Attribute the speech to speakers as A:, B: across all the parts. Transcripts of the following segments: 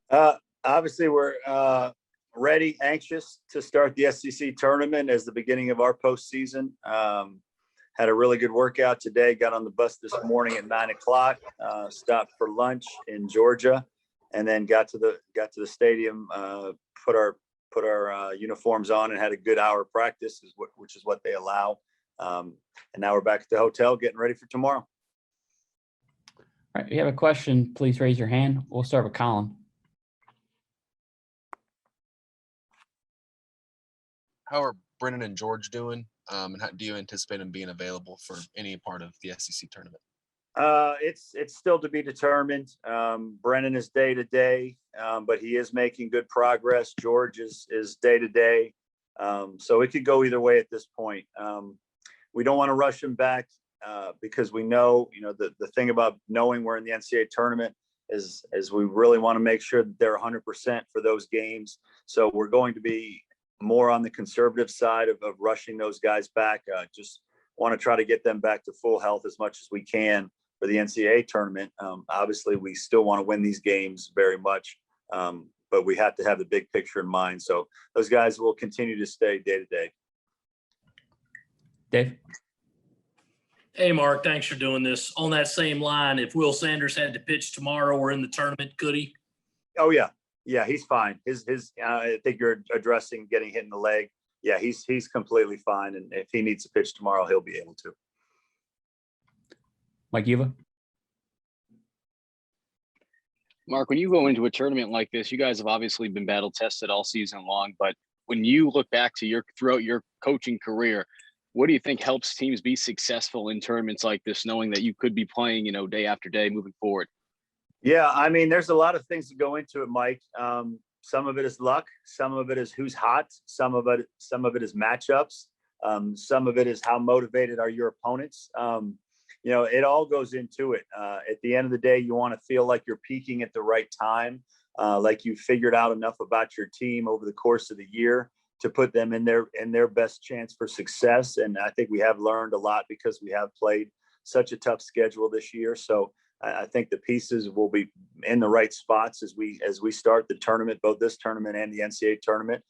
A: Obviously, we're ready, anxious to start the SEC tournament as the beginning of our postseason. Had a really good workout today. Got on the bus this morning at 9:00. Stopped for lunch in Georgia, and then got to the stadium. Put our uniforms on and had a good hour of practice, which is what they allow. And now we're back at the hotel, getting ready for tomorrow.
B: All right, if you have a question, please raise your hand. We'll start with Colin.
C: How are Brennan and George doing? And how do you anticipate them being available for any part of the SEC tournament?
A: It's still to be determined. Brennan is day to day, but he is making good progress. George is day to day. So it could go either way at this point. We don't want to rush him back because we know, the thing about knowing we're in the NCAA tournament is we really want to make sure that they're 100% for those games. So we're going to be more on the conservative side of rushing those guys back. Just want to try to get them back to full health as much as we can for the NCAA tournament. Obviously, we still want to win these games very much, but we have to have the big picture in mind. So those guys will continue to stay day to day.
B: Dave?
D: Hey, Mark, thanks for doing this. On that same line, if Will Sanders had to pitch tomorrow or in the tournament, could he?
A: Oh, yeah. Yeah, he's fine. I think you're addressing getting hit in the leg. Yeah, he's completely fine. And if he needs to pitch tomorrow, he'll be able to.
B: Mike Uva?
E: Mark, when you go into a tournament like this, you guys have obviously been battle tested all season long, but when you look back to throughout your coaching career, what do you think helps teams be successful in tournaments like this, knowing that you could be playing, day after day moving forward?
A: Yeah, I mean, there's a lot of things that go into it, Mike. Some of it is luck. Some of it is who's hot. Some of it is matchups. Some of it is how motivated are your opponents. It all goes into it. At the end of the day, you want to feel like you're peaking at the right time, like you figured out enough about your team over the course of the year to put them in their best chance for success. And I think we have learned a lot because we have played such a tough schedule this year. So I think the pieces will be in the right spots as we start the tournament, both this tournament and the NCAA tournament.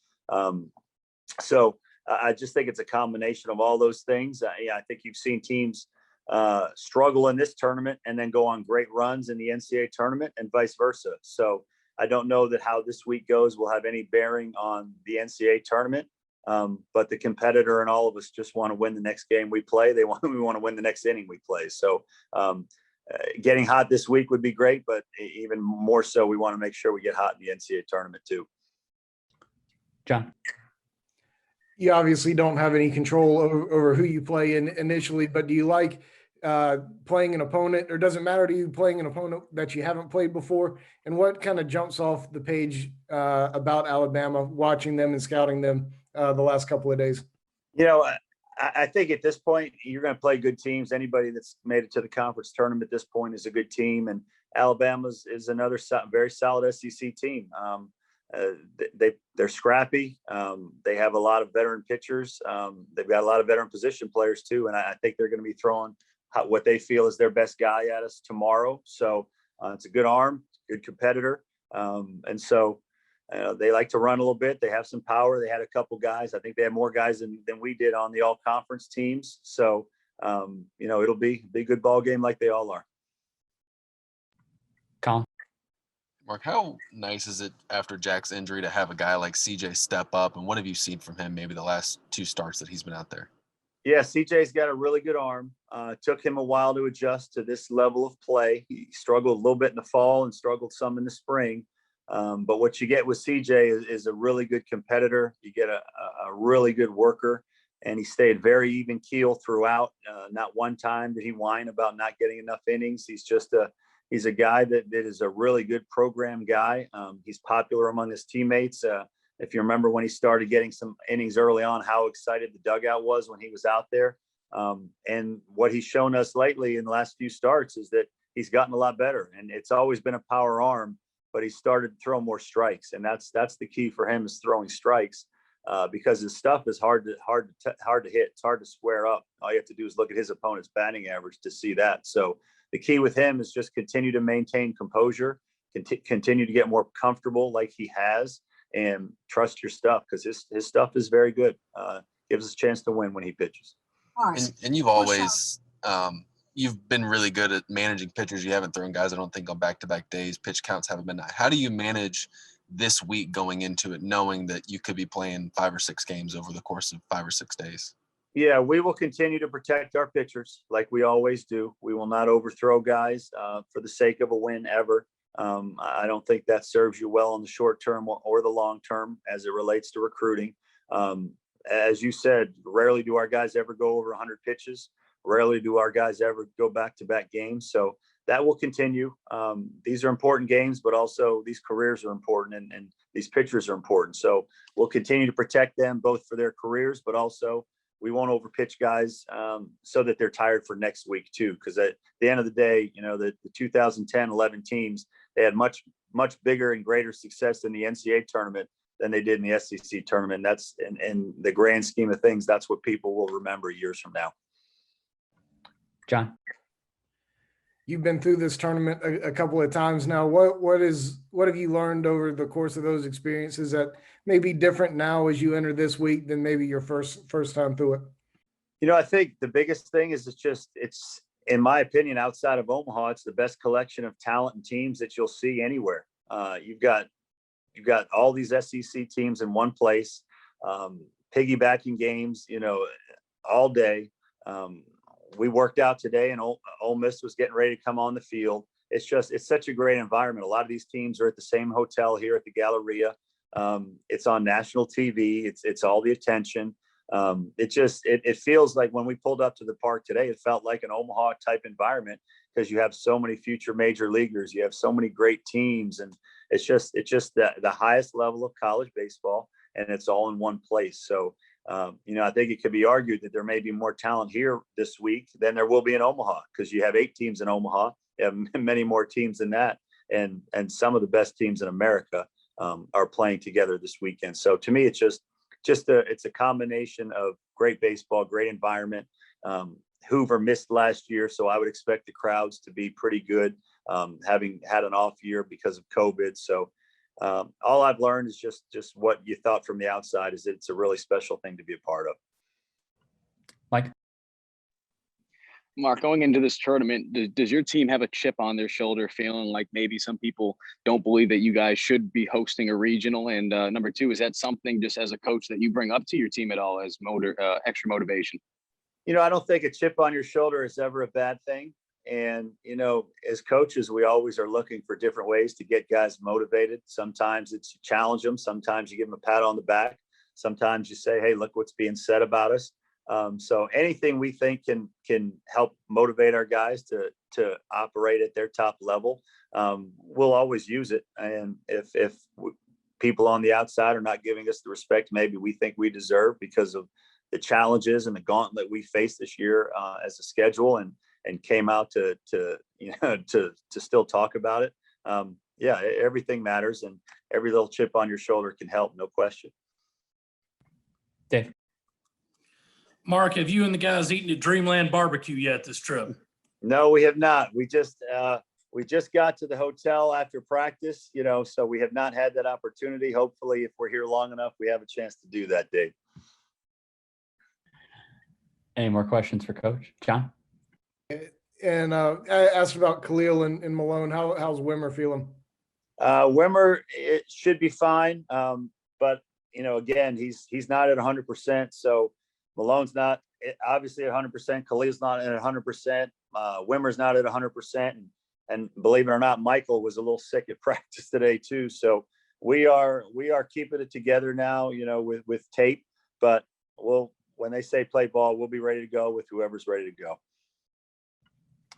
A: So I just think it's a combination of all those things. I think you've seen teams struggle in this tournament and then go on great runs in the NCAA tournament and vice versa. So I don't know that how this week goes will have any bearing on the NCAA tournament. But the competitor and all of us just want to win the next game we play. We want to win the next inning we play. So getting hot this week would be great, but even more so, we want to make sure we get hot in the NCAA tournament too.
B: John?
F: You obviously don't have any control over who you play in initially, but do you like playing an opponent, or does it matter to you playing an opponent that you haven't played before? And what kind of jumps off the page about Alabama, watching them and scouting them the last couple of days?
A: I think at this point, you're going to play good teams. Anybody that's made it to the conference tournament at this point is a good team. And Alabama is another very solid SEC team. They're scrappy. They have a lot of veteran pitchers. They've got a lot of veteran position players too. And I think they're going to be throwing what they feel is their best guy at us tomorrow. So it's a good arm, good competitor. And so they like to run a little bit. They have some power. They had a couple guys. I think they had more guys than we did on the all conference teams. So, it'll be a good ball game like they all are.
B: Colin?
C: Mark, how nice is it after Jack's injury to have a guy like CJ step up? And what have you seen from him maybe the last 2 starts that he's been out there?
A: Yeah, CJ's got a really good arm. Took him a while to adjust to this level of play. He struggled a little bit in the fall and struggled some in the spring. But what you get with CJ is a really good competitor. You get a really good worker, and he stayed very even keel throughout. Not one time did he whine about not getting enough innings. He's a guy that is a really good program guy. He's popular among his teammates. If you remember when he started getting some innings early on, how excited the dugout was when he was out there. And what he's shown us lately in the last few starts is that he's gotten a lot better, and it's always been a power arm, but he started to throw more strikes. And that's the key for him, is throwing strikes, because his stuff is hard to hit. It's hard to square up. All you have to do is look at his opponent's batting average to see that. So the key with him is just continue to maintain composure, continue to get more comfortable like he has, and trust your stuff, because his stuff is very good. Gives us a chance to win when he pitches.
C: And you've always you've been really good at managing pitchers. You haven't thrown guys, I don't think, on back-to-back days. Pitch counts haven't been. How do you manage this week going into it, knowing that you could be playing 5 or 6 games over the course of 5 or 6 days?
A: Yeah, we will continue to protect our pitchers like we always do. We will not overthrow guys for the sake of a win ever. I don't think that serves you well in the short term or the long term as it relates to recruiting. As you said, rarely do our guys ever go over 100 pitches. Rarely do our guys ever go back-to-back games. So that will continue. These are important games, but also these careers are important, and these pitchers are important. So we'll continue to protect them both for their careers, but also we won't overpitch guys so that they're tired for next week too. Because at the end of the day, the 2010-11 teams, they had much bigger and greater success in the NCAA tournament than they did in the SEC tournament. That's in the grand scheme of things, that's what people will remember years from now.
B: John,
F: you've been through this tournament a couple of times now. What have you learned over the course of those experiences that may be different now as you enter this week than maybe your first time through it?
A: I think the biggest thing is it's in my opinion, outside of Omaha, it's the best collection of talent and teams that you'll see anywhere. You've got all these SEC teams in one place, piggybacking games, all day. We worked out today, and Ole Miss was getting ready to come on the field. It's such a great environment. A lot of these teams are at the same hotel here at the Galleria. It's on national TV. It's all the attention. It feels like when we pulled up to the park today, it felt like an Omaha type environment, because you have so many future major leaguers. You have so many great teams, and it's just the highest level of college baseball, and it's all in one place. So, I think it could be argued that there may be more talent here this week than there will be in Omaha, because you have 8 teams in Omaha. You have many more teams than that. And some of the best teams in America are playing together this weekend. So to me, it's it's a combination of great baseball, great environment. Hoover missed last year, so I would expect the crowds to be pretty good, having had an off year because of COVID. So all I've learned is just what you thought from the outside, is that it's a really special thing to be a part of.
B: Mike?
E: Mark, going into this tournament, does your team have a chip on their shoulder, feeling like maybe some people don't believe that you guys should be hosting a regional? And number 2, is that something just as a coach that you bring up to your team at all as extra motivation?
A: I don't think a chip on your shoulder is ever a bad thing. And, as coaches, we always are looking for different ways to get guys motivated. Sometimes it's you challenge them. Sometimes you give them a pat on the back. Sometimes you say, hey, look what's being said about us. So anything we think can help motivate our guys to operate at their top level, we'll always use it. And if people on the outside are not giving us the respect maybe we think we deserve because of the challenges and the gauntlet we faced this year as a schedule, and came out to still talk about it. Everything matters, and every little chip on your shoulder can help, no question.
B: Dave?
D: Mark, have you and the guys eaten at Dreamland BBQ yet this trip?
A: No, we have not. We just got to the hotel after practice, so we have not had that opportunity. Hopefully, if we're here long enough, we have a chance to do that, Dave. Any
B: more questions for Coach? John?
F: And I asked about Khalil and Malone. How's Wimmer feeling?
A: Wimmer, it should be fine. But, again, he's not at 100%. So Malone's not obviously at 100%. Khalil's not at 100%. Wimmer's not at 100%. And believe it or not, Michael was a little sick at practice today too. So we are keeping it together now, with tape. But when they say play ball, we'll be ready to go with whoever's ready to go.